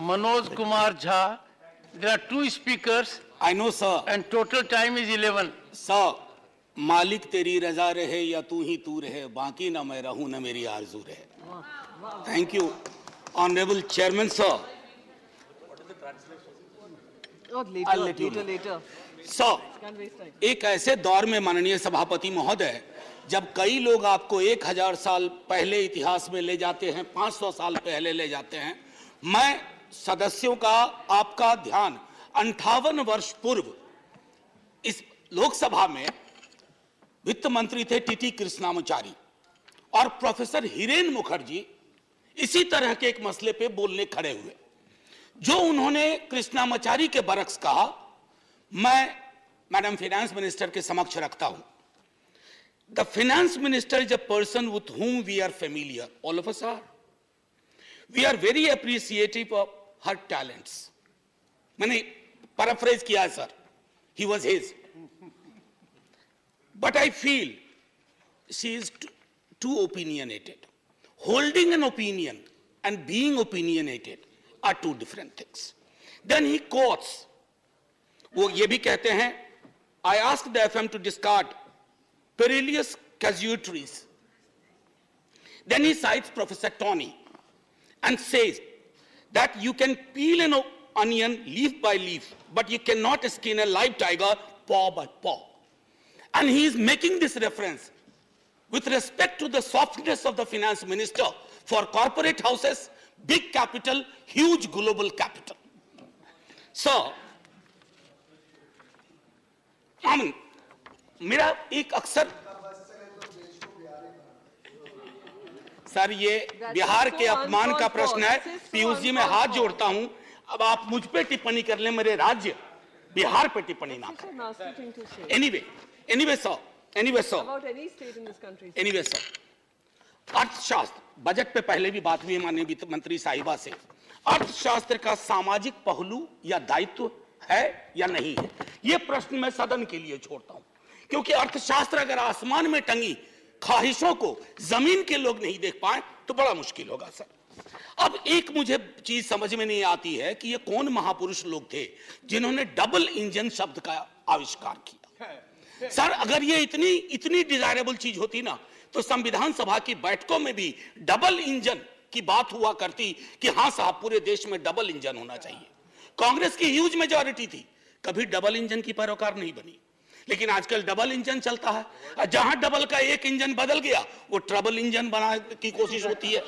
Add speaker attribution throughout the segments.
Speaker 1: Manoj Kumar Jha. There are two speakers.
Speaker 2: I know, sir.
Speaker 1: And total time is 11.
Speaker 2: Sir, मालिक तेरी रजा रहे या तू ही तू रहे, बाकी ना मैं रहूं ना मेरी आरज़ू रहे. Thank you, Honorable Chairman, sir.
Speaker 3: Later.
Speaker 2: Sir, एक ऐसे दौर में माननीय सभापति महोदय, जब कई लोग आपको 1000 साल पहले इतिहास में ले जाते हैं, 500 साल पहले ले जाते हैं, मैं सदस्यों का आपका ध्यान 58 वर्ष पूर्व इस लोकसभा में वित्त मंत्री थे टीटी कृष्णामाचारी और प्रोफेसर हिरेन मुखर्जी इसी तरह के एक मसले पे बोलने खड़े हुए. जो उन्होंने कृष्णामाचारी के बरक्स कहा, मैं मैडम फाइनेंस मिनिस्टर के समक्ष रखता हूं. The finance minister is a person with whom we are familiar, all of us are. We are very appreciative of her talents. मैंने paraphrase किया है sir, he was his. But I feel she is too opinionated. Holding an opinion and being opinionated are two different things. Then he quotes, वो ये भी कहते हैं, I asked the FM to discard perilous casualties. Then he cites Professor Tony and says that you can peel an onion leaf by leaf, but you cannot skin a live tiger paw by paw. And he is making this reference with respect to the softness of the finance minister for corporate houses, big capital, huge global capital. So, I mean, मेरा एक अक्सर sir ये बिहार के अपमान का प्रश्न है. पीयूष जी मैं हाथ जोड़ता हूं, अब आप मुझ पे टिप्पणी कर लें, मेरे राज्य बिहार पे टिप्पणी ना करें. Anyway, sir.
Speaker 3: About any state in this country.
Speaker 2: Anyway, sir. अर्थशास्त्र, बजट पे पहले भी बात हुई है माननीय वित्त मंत्री साहिबा से. अर्थशास्त्र का सामाजिक पहलू या दायित्व है या नहीं है, ये प्रश्न मैं सदन के लिए छोड़ता हूं, क्योंकि अर्थशास्त्र अगर आसमान में टंगी ख्वाहिशों को जमीन के लोग नहीं देख पाए तो बड़ा मुश्किल होगा सर. अब एक मुझे चीज समझ में नहीं आती है कि ये कौन महापुरुष लोग थे जिन्होंने डबल इंजन शब्द का आविष्कार किया. सर अगर ये इतनी डिजायरेबल चीज होती ना, तो संविधान सभा की बैठकों में भी डबल इंजन की बात हुआ करती कि हां साहब पूरे देश में डबल इंजन होना चाहिए. कांग्रेस की ह्यूज मेजॉरिटी थी, कभी डबल इंजन की पैरोकार नहीं बनी. लेकिन आजकल डबल इंजन चलता है, जहां डबल का एक इंजन बदल गया वो ट्रबल इंजन बनाने की कोशिश होती है.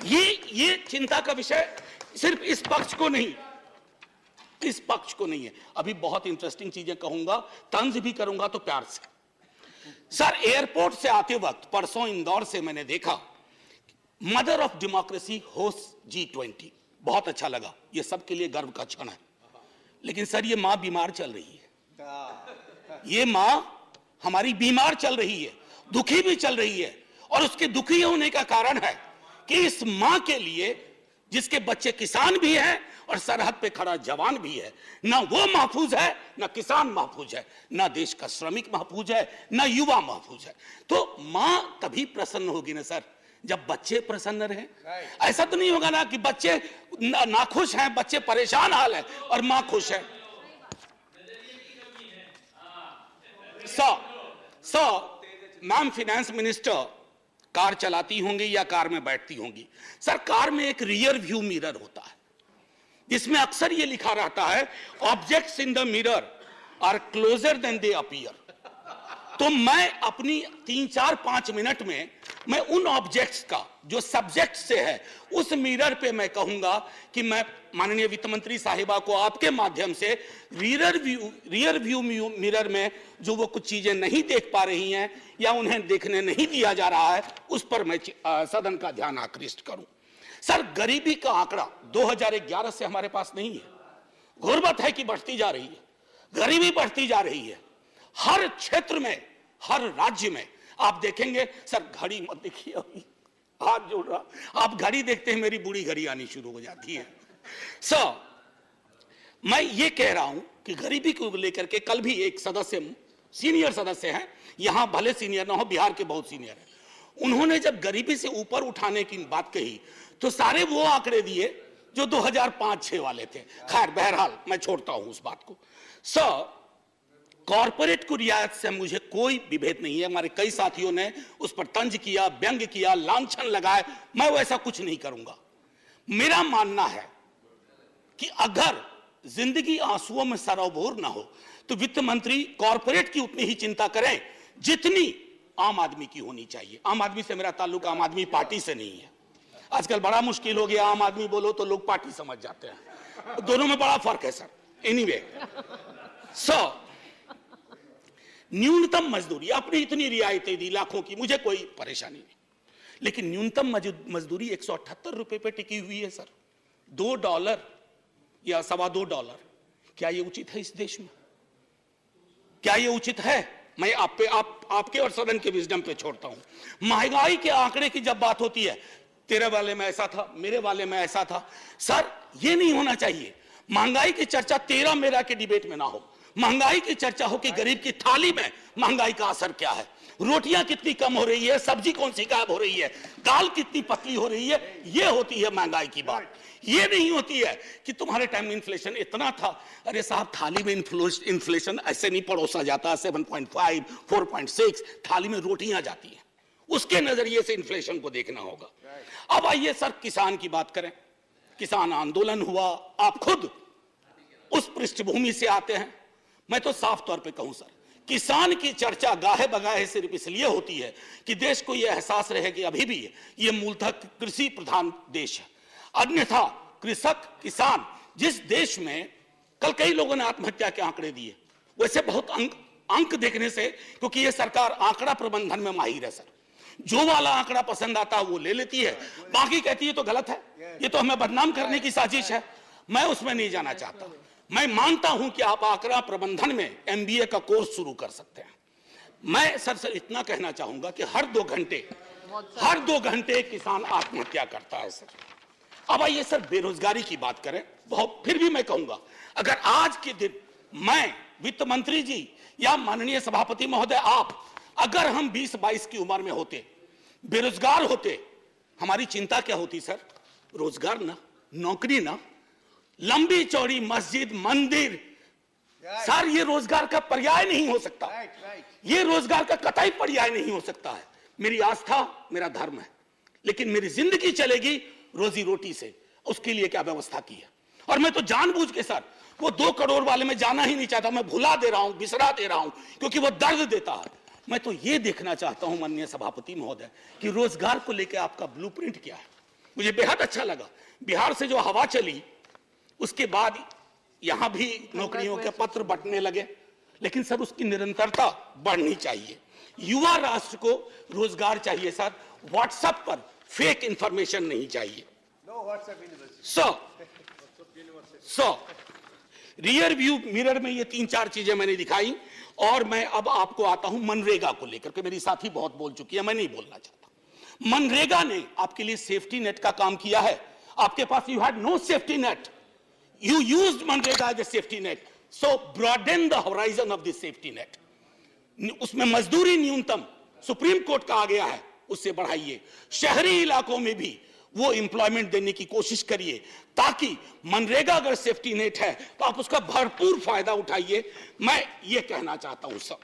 Speaker 2: ये चिंता का विषय सिर्फ इस पक्ष को नहीं है. अभी बहुत इंटरेस्टिंग चीजें कहूंगा, तंज भी करूंगा तो प्यार से. सर एयरपोर्ट से आते वक्त परसों इंदौर से मैंने देखा mother of democracy host G20. बहुत अच्छा लगा, ये सबके लिए गर्व का क्षण है. लेकिन सर ये मां बीमार चल रही है, ये मां हमारी बीमार चल रही है, दुखी भी चल रही है. और उसके दुखी होने का कारण है कि इस मां के लिए जिसके बच्चे किसान भी हैं और सरहद पे खड़ा जवान भी है, ना वो महफूज है, ना किसान महफूज है, ना देश का श्रमिक महफूज है, ना युवा महफूज है. तो मां तभी प्रसन्न होगी ना सर जब बच्चे प्रसन्न रहें. ऐसा तो नहीं होगा ना कि बच्चे नाखुश हैं, बच्चे परेशान हाल है और मां खुश है. मैम फाइनेंस मिनिस्टर कार चलाती होंगी या कार में बैठती होंगी. सर कार में एक रियर व्यू मिरर होता है जिसमें अक्सर ये लिखा रहता है objects in the mirror are closer than they appear. तो मैं अपनी 3-4-5 मिनट में मैं उन ऑब्जेक्ट्स का जो सब्जेक्ट से है उस मिरर पे मैं कहूंगा कि मैं माननीय वित्त मंत्री साहिबा को आपके माध्यम से रियर व्यू मिरर में जो वो कुछ चीजें नहीं देख पा रही हैं या उन्हें देखने नहीं दिया जा रहा है उस पर मैं सदन का ध्यान आकृष्ट करूं. सर गरीबी का आंकड़ा 2011 से हमारे पास नहीं है. गुर्बत है कि बढ़ती जा रही है, गरीबी बढ़ती जा रही है. हर क्षेत्र में, हर राज्य में आप देखेंगे. सर घड़ी मत देखिए, हाथ जोड़ रहा, आप घड़ी देखते हैं मेरी बूढ़ी घड़ी आनी शुरू हो जाती है. सर मैं ये कह रहा हूं कि गरीबी को लेकर के कल भी एक सदस्य, सीनियर सदस्य हैं, यहां भले सीनियर ना हो, बिहार के बहुत सीनियर हैं, उन्होंने जब गरीबी से ऊपर उठाने की बात कही तो सारे वो आंकड़े दिए जो 2005-6 वाले थे। खैर बहरहाल मैं छोड़ता हूं उस बात को। सर, कॉरपोरेट को रियायत से मुझे कोई विभेद नहीं है। हमारे कई साथियों ने उस पर तंज किया, व्यंग किया, लांछन लगाए, मैं वैसा कुछ नहीं करूंगा। मेरा मानना है कि अगर जिंदगी आंसुओं में सरोबोर ना हो तो वित्त मंत्री कॉरपोरेट की उतनी ही चिंता करें जितनी आम आदमी की होनी चाहिए। आम आदमी से मेरा ताल्लुक आम आदमी पार्टी से नहीं है। आजकल बड़ा मुश्किल हो गया, आम आदमी बोलो तो लोग पार्टी समझ जाते हैं। दोनों में बड़ा फर्क है सर। एनीवे, सो न्यूनतम मजदूरी, आपने इतनी रियायतें दी लाखों की, मुझे कोई परेशानी नहीं, लेकिन न्यूनतम मजदूरी 178 रुपए पे टिकी हुई है सर। $2 या $2.25, क्या ये उचित है इस देश में? क्या ये उचित है? मैं आपके और सदन के विजडम पे छोड़ता हूं। महंगाई के आंकड़े की जब बात होती है, तेरे वाले में ऐसा था, मेरे वाले में ऐसा था, सर ये नहीं होना चाहिए। महंगाई की चर्चा तेरा मेरा के डिबेट में ना हो। महंगाई की चर्चा हो कि गरीब की थाली में महंगाई का असर क्या है, रोटियां कितनी कम हो रही है, सब्जी कौन सी गायब हो रही है, दाल कितनी पतली हो रही है, ये होती है महंगाई की बात। ये नहीं होती है कि तुम्हारे टाइम में इन्फ्लेशन इतना था। अरे साहब, थाली में इन्फ्लेशन ऐसे नहीं परोसा जाता। 7.5, 4.6 थाली में रोटियां जाती हैं, उसके नजरिए से इन्फ्लेशन को देखना होगा। अब आइए सर किसान की बात करें। किसान आंदोलन हुआ, आप खुद उस पृष्ठभूमि से आते हैं। मैं तो साफ तौर पे कहूं सर, किसान की चर्चा गाहे बगाहे सिर्फ इसलिए होती है कि देश को यह एहसास रहे कि अभी भी ये मूलतः कृषि प्रधान देश है। अन्यथा कृषक, किसान, जिस देश में कल कई लोगों ने आत्महत्या के आंकड़े दिए, वैसे बहुत अंक देखने से, क्योंकि ये सरकार आंकड़ा प्रबंधन में माहिर है सर, जो वाला आंकड़ा पसंद आता है वो ले लेती है, बाकी कहती है तो गलत है, ये तो हमें बदनाम करने की साजिश है। मैं उसमें नहीं जाना चाहता। मैं मानता हूं कि आप आंकड़ा प्रबंधन में MBA का कोर्स शुरू कर सकते हैं। मैं सर इतना कहना चाहूंगा कि हर 2 घंटे किसान आत्महत्या करता है सर। अब आइए सर बेरोजगारी की बात करें। बहुत फिर भी मैं कहूंगा, अगर आज के दिन मैं, वित्त मंत्री जी या माननीय सभापति महोदय आप, अगर हम 20-22 की उम्र में होते, बेरोजगार होते, हमारी चिंता क्या होती सर? रोजगार ना, नौकरी ना, लंबी चौड़ी मस्जिद, मंदिर, सर ये रोजगार का पर्याय नहीं हो सकता। ये रोजगार का कतई पर्याय नहीं हो सकता है। मेरी आस्था मेरा धर्म है, लेकिन मेरी जिंदगी चलेगी रोजी रोटी से। उसके लिए क्या व्यवस्था की है? और मैं तो जानबूझ के सर वो 2 करोड़ वाले में जाना ही नहीं चाहता। मैं भुला दे रहा हूं, बिसरा दे रहा हूं, क्योंकि वो दर्द देता है। मैं तो ये देखना चाहता हूं माननीय सभापति महोदय कि रोजगार को लेकर आपका ब्लूप्रिंट क्या है। मुझे बेहद अच्छा लगा, बिहार से जो हवा चली उसके बाद यहां भी नौकरियों के पत्र बंटने लगे, लेकिन सर उसकी निरंतरता बढ़नी चाहिए। युवा राष्ट्र को रोजगार चाहिए सर, व्हाट्सएप पर फेक इंफॉर्मेशन नहीं चाहिए। सो रियर व्यू मिरर में ये 3-4 चीजें मैंने दिखाई। और मैं अब आपको आता हूं मनरेगा को लेकर के। मेरी साथी बहुत बोल चुकी है, मैं नहीं बोलना चाहता। मनरेगा ने आपके लिए सेफ्टी नेट का काम किया है। आपके पास you had no safety net, you used MNREGA as a safety net, so broaden the horizon of this safety net. उसमें मजदूरी न्यूनतम सुप्रीम कोर्ट का आ गया है, उससे बढ़ाइए। शहरी इलाकों में भी वो एम्प्लॉयमेंट देने की कोशिश करिए, ताकि मनरेगा अगर सेफ्टी नेट है तो आप उसका भरपूर फायदा उठाइए। मैं ये कहना चाहता हूं सर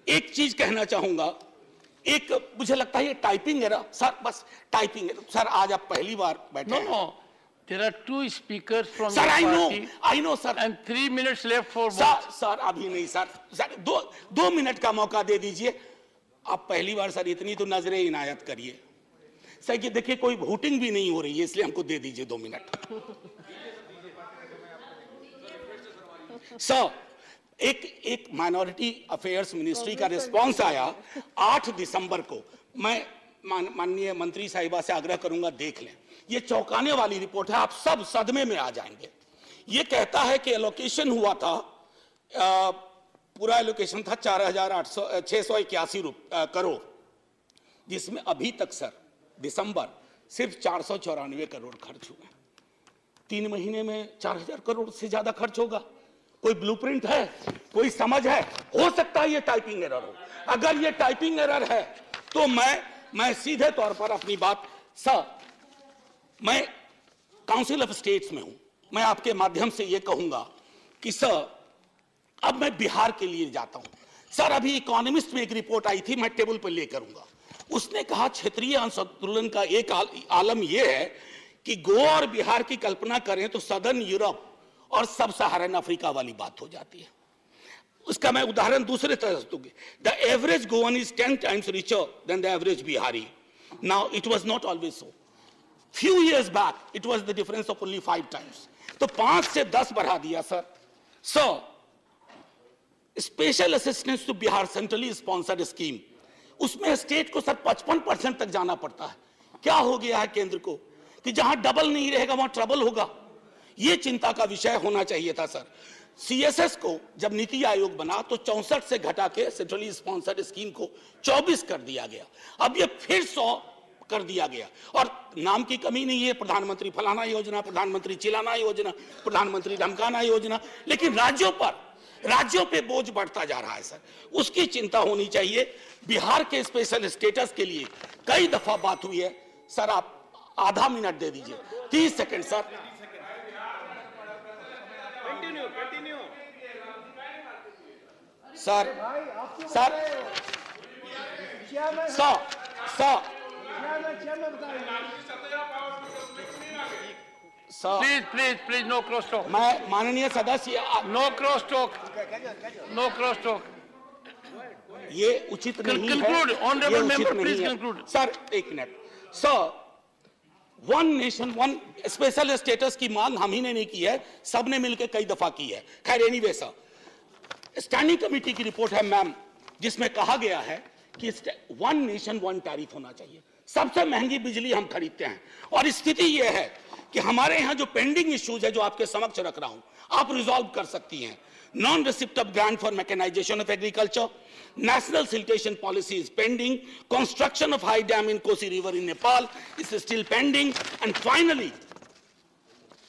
Speaker 2: एक चीज कहना चाहूंगा। एक मुझे लगता है ये टाइपिंग एरर सर, बस टाइपिंग एरर सर। आज आप पहली बार बैठे हैं।
Speaker 1: No, there are 2 speakers from
Speaker 2: sir
Speaker 1: your party
Speaker 2: I know sir,
Speaker 1: and 3 minutes left for both.
Speaker 2: Sir अभी नहीं सर 2 मिनट का मौका दे दीजिए। आप पहली बार सर, इतनी तो नजरें इनायत करिए सर। ये देखिए कोई वोटिंग भी नहीं हो रही है, इसलिए हमको दे दीजिए 2 मिनट। सर एक माइनॉरिटी अफेयर्स मिनिस्ट्री का रिस्पांस आया 8 दिसंबर को। मैं माननीय मंत्री साहिबा से आग्रह करूंगा, देख लें। ये चौंकाने वाली रिपोर्ट है, आप सब सदमे में आ जाएंगे। ये कहता है कि एलोकेशन हुआ था, पूरा एलोकेशन था 4,681 करोड़, जिसमें अभी तक सर दिसंबर सिर्फ 494 करोड़ खर्च हुए। 3 महीने में 4,000 करोड़ से ज्यादा खर्च होगा। कोई ब्लूप्रिंट है, कोई समझ है? हो सकता है ये टाइपिंग एरर हो। अगर ये टाइपिंग एरर है तो मैं सीधे तौर पर अपनी बात सर, मैं काउंसिल ऑफ स्टेट्स में हूं, मैं आपके माध्यम से यह कहूंगा कि सर, अब मैं बिहार के लिए जाता हूं। सर, अभी इकोनॉमिस्ट में एक रिपोर्ट आई थी, मैं टेबल पर ले करूंगा। उसने कहा क्षेत्रीय असंतुलन का एक आलम यह है कि गोवा और बिहार की कल्पना करें तो सदर्न यूरोप और सब सहारन अफ्रीका वाली बात हो जाती है। उसका मैं उदाहरण दूसरे तरह से दूंगी। The average Goan is 10 times richer than the average Bihari. Now it was not always so. Few years back it was the difference of only 5 times. तो 5 से 10 बढ़ा दिया sir. So special assistance to Bihar centrally sponsored scheme, उसमें state को sir 55% तक जाना पड़ता है। क्या हो गया है केंद्र को कि जहां डबल नहीं रहेगा वहां ट्रबल होगा। यह चिंता का विषय होना चाहिए था सर। सीएसएस को जब नीति आयोग बना तो 64 से घटा के सेंट्रली स्पॉन्सर्ड स्कीम को 24 कर दिया गया। अब यह फिर 100 कर दिया गया और नाम की कमी नहीं है, प्रधानमंत्री फलाना योजना, प्रधानमंत्री चिलाना योजना, प्रधानमंत्री ढमकाना योजना, लेकिन राज्यों पे बोझ बढ़ता जा रहा है सर। उसकी चिंता होनी चाहिए। बिहार के स्पेशल स्टेटस के लिए कई दफा बात हुई है सर, आप आधा मिनट दे दीजिए, 30 second sir. Sir sir sir
Speaker 1: Please, no cross talk.
Speaker 2: मैं माननीय सदस्य,
Speaker 1: No cross talk. No cross talk.
Speaker 2: ये उचित नहीं है।
Speaker 1: Conclude, honorable
Speaker 2: ये उचित
Speaker 1: member,
Speaker 2: नहीं
Speaker 1: please
Speaker 2: है।
Speaker 1: conclude.
Speaker 2: सर एक minute. Sir, one nation one special status की मांग हम ही ने नहीं की है, सबने मिलकर कई दफा की है। खैर एनीवे सर, स्टैंडिंग कमेटी की रिपोर्ट है मैम, जिसमें कहा गया है कि वन नेशन वन टैरिफ होना चाहिए। सबसे महंगी बिजली हम खरीदते हैं और स्थिति यह है कि हमारे यहां जो पेंडिंग इश्यूज है जो आपके समक्ष रख रहा हूं, आप रिजॉल्व कर सकती हैं। Non receipt of grant for mechanisation of agriculture, national siltation policy is pending, construction of high dam in Kosi river in Nepal is still pending, and finally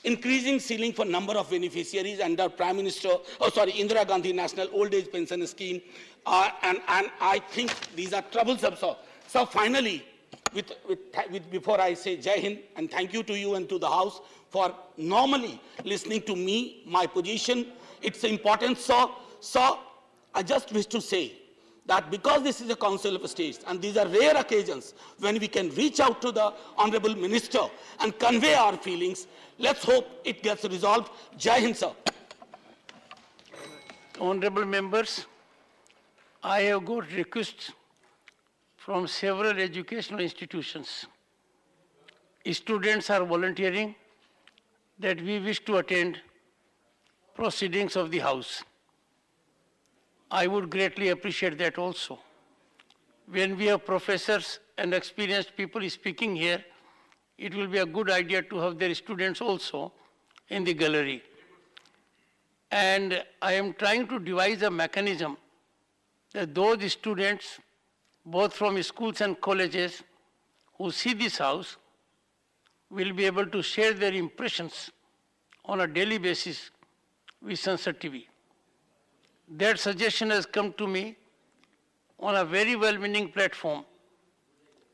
Speaker 2: increasing ceiling for number of beneficiaries under Indira Gandhi National Old Age Pension Scheme, and I think these are troublesome. So finally, before I say Jai Hind and thank you to you and to the House for normally listening to me, my position, it's important. So I just wish to say that because this is a Council of States and these are rare occasions when we can reach out to the Honorable Minister and convey our feelings, let's hope it gets resolved. Jai Hind, sir.
Speaker 1: Honorable members, I have got requests from several educational institutions. Students are volunteering that we wish to attend proceedings of the House. I would greatly appreciate that also. When we have professors and experienced people speaking here, it will be a good idea to have their students also in the gallery. And I am trying to devise a mechanism that those students, both from schools and colleges, who see this house, will be able to share their impressions on a daily basis with Sansad TV. That suggestion has come to me on a very well-meaning platform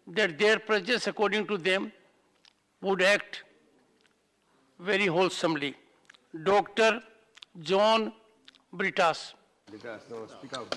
Speaker 1: that their presence, according to them, would act very wholesomely. Dr. John Britas.
Speaker 4: Speak out.